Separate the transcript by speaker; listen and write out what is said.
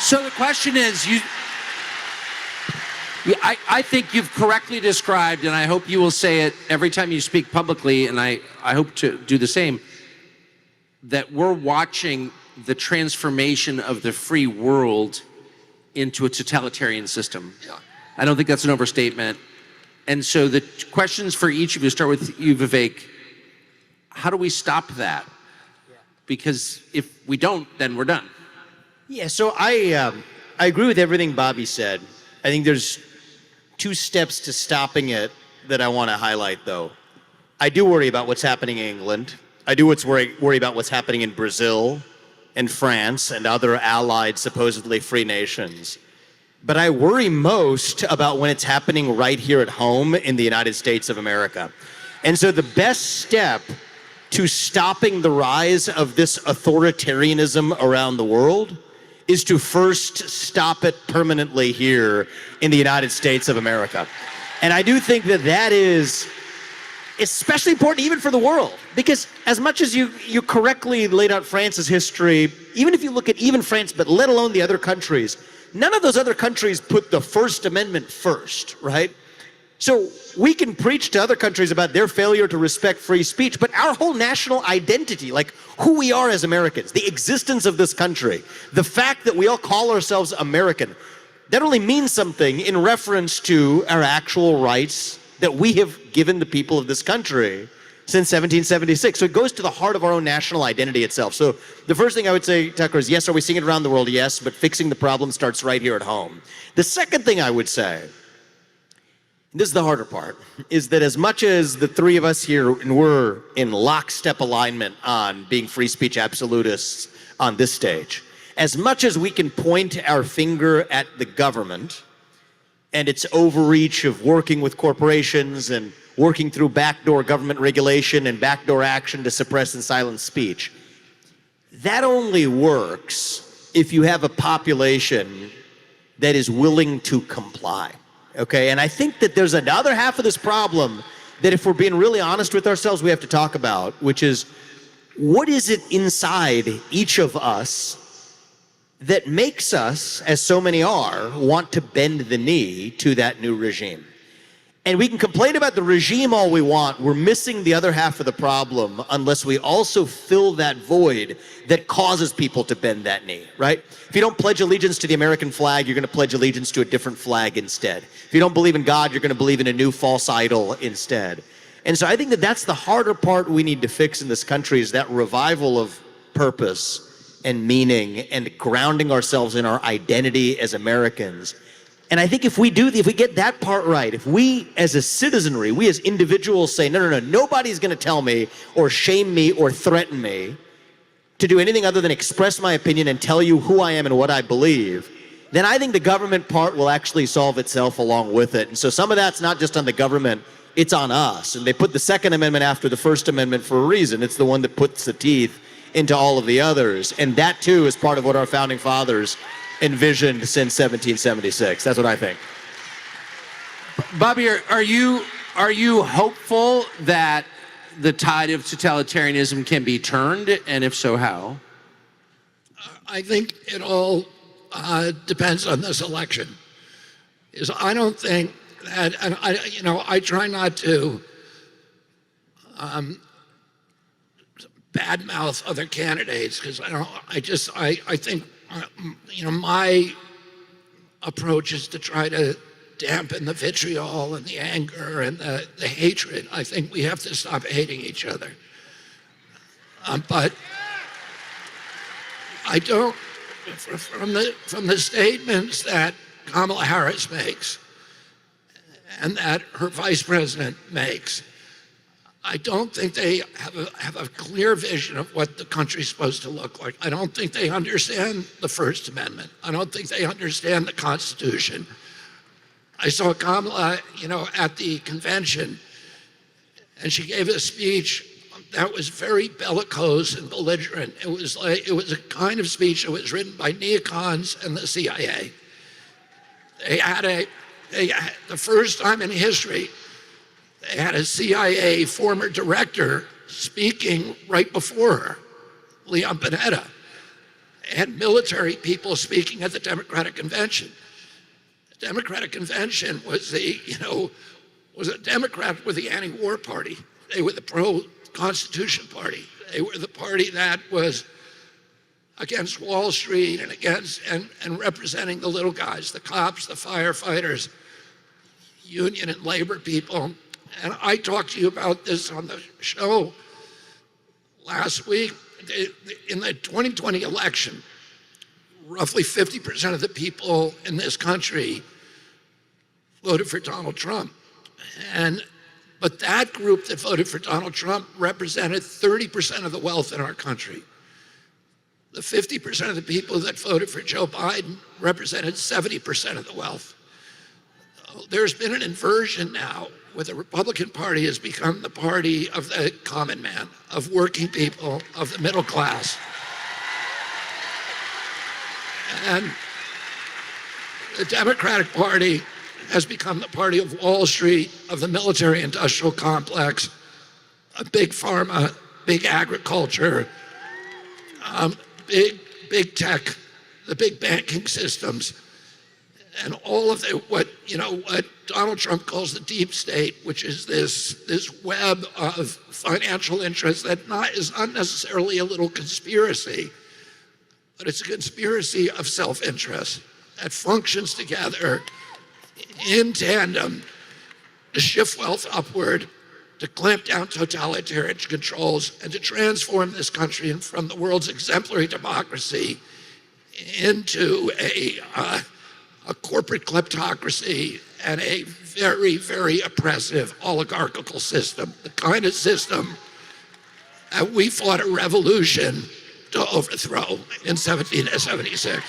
Speaker 1: So the question is, I think you've correctly described, and I hope you will say it every time you speak publicly, and I hope to do the same, that we're watching the transformation of the free world into a totalitarian system.
Speaker 2: Yeah.
Speaker 1: I don't think that's an overstatement. And so the questions for each of you, start with you, Vivek. How do we stop that? Because if we don't, then we're done.
Speaker 3: Yeah, so I agree with everything Bobby said. I think there's 2 steps to stopping it that I want to highlight, though. I do worry about what's happening in England. I do worry about what's happening in Brazil and France and other allied, supposedly free nations. But I worry most about when it's happening right here at home in the United States of America. And so the best step to stopping the rise of this authoritarianism around the world is to first stop it permanently here in the United States of America. And I do think that that is especially important even for the world, because as much as you correctly laid out France's history, even if you look at even France, but let alone the other countries, none of those other countries put the First Amendment first, right? So we can preach to other countries about their failure to respect free speech, but our whole national identity, like who we are as Americans, the existence of this country, the fact that we all call ourselves American, that only means something in reference to our actual rights that we have given the people of this country since 1776. So it goes to the heart of our own national identity itself. So the first thing I would say, Tucker, is yes, are we seeing it around the world? Yes, but fixing the problem starts right here at home. The second thing I would say, this is the harder part, is that as much as the 3 of us here, and we're in lockstep alignment on being free speech absolutists on this stage, as much as we can point our finger at the government and its overreach of working with corporations and working through backdoor government regulation and backdoor action to suppress and silence speech, that only works if you have a population that is willing to comply. Okay, and I think that there's another half of this problem that if we're being really honest with ourselves, we have to talk about, which is, what is it inside each of us that makes us, as so many are, want to bend the knee to that new regime? And we can complain about the regime all we want. We're missing the other half of the problem unless we also fill that void that causes people to bend that knee, right? If you don't pledge allegiance to the American flag, you're going to pledge allegiance to a different flag instead. If you don't believe in God, you're going to believe in a new false idol instead. And so I think that that's the harder part we need to fix in this country, is that revival of purpose and meaning and grounding ourselves in our identity as Americans. And I think if we get that part right, if we as a citizenry, we as individuals say, no, nobody's going to tell me or shame me or threaten me to do anything other than express my opinion and tell you who I am and what I believe, then I think the government part will actually solve itself along with it. And so some of that's not just on the government, it's on us. And they put the Second Amendment after the First Amendment for a reason. It's the one that puts the teeth into all of the others. And that too is part of what our founding fathers envisioned since 1776. That's what I think.
Speaker 1: Bobby, are you hopeful that the tide of totalitarianism can be turned, and if so, how?
Speaker 2: I think it all depends on this election. I don't think that, and I try not to badmouth other candidates, because I think my approach is to try to dampen the vitriol and the anger and the hatred. I think we have to stop hating each other. But I don't, from the statements that Kamala Harris makes and that her vice president makes, I don't think they have a clear vision of what the country's supposed to look like. I don't think they understand the First Amendment. I don't think they understand the Constitution. I saw Kamala, at the convention, and she gave a speech that was very bellicose and belligerent. It was a kind of speech that was written by neocons and the CIA. The first time in history, they had a CIA former director speaking right before her, Leon Panetta. and military people speaking at the Democratic Convention. The Democratic Convention was a Democrat with the anti-war party. They were the pro-Constitution party. They were the party that was against Wall Street and against and representing the little guys, the cops, the firefighters, union and labor people. And I talked to you about this on the show last week. In the 2020 election, roughly 50% of the people in this country voted for Donald Trump. But that group that voted for Donald Trump represented 30% of the wealth in our country. The 50% of the people that voted for Joe Biden represented 70% of the wealth. There's been an inversion now where the Republican Party has become the party of the common man, of working people, of the middle class. And the Democratic Party has become the party of Wall Street, of the military-industrial complex, of big pharma, big agriculture, big tech, the big banking systems, and all of what Donald Trump calls the deep state, which is this web of financial interests that is not necessarily a little conspiracy, but it's a conspiracy of self-interest that functions together in tandem to shift wealth upward, to clamp down totalitarian controls, and to transform this country from the world's exemplary democracy into a corporate kleptocracy and a very, very oppressive oligarchical system, the kind of system that we fought a revolution to overthrow in 1776.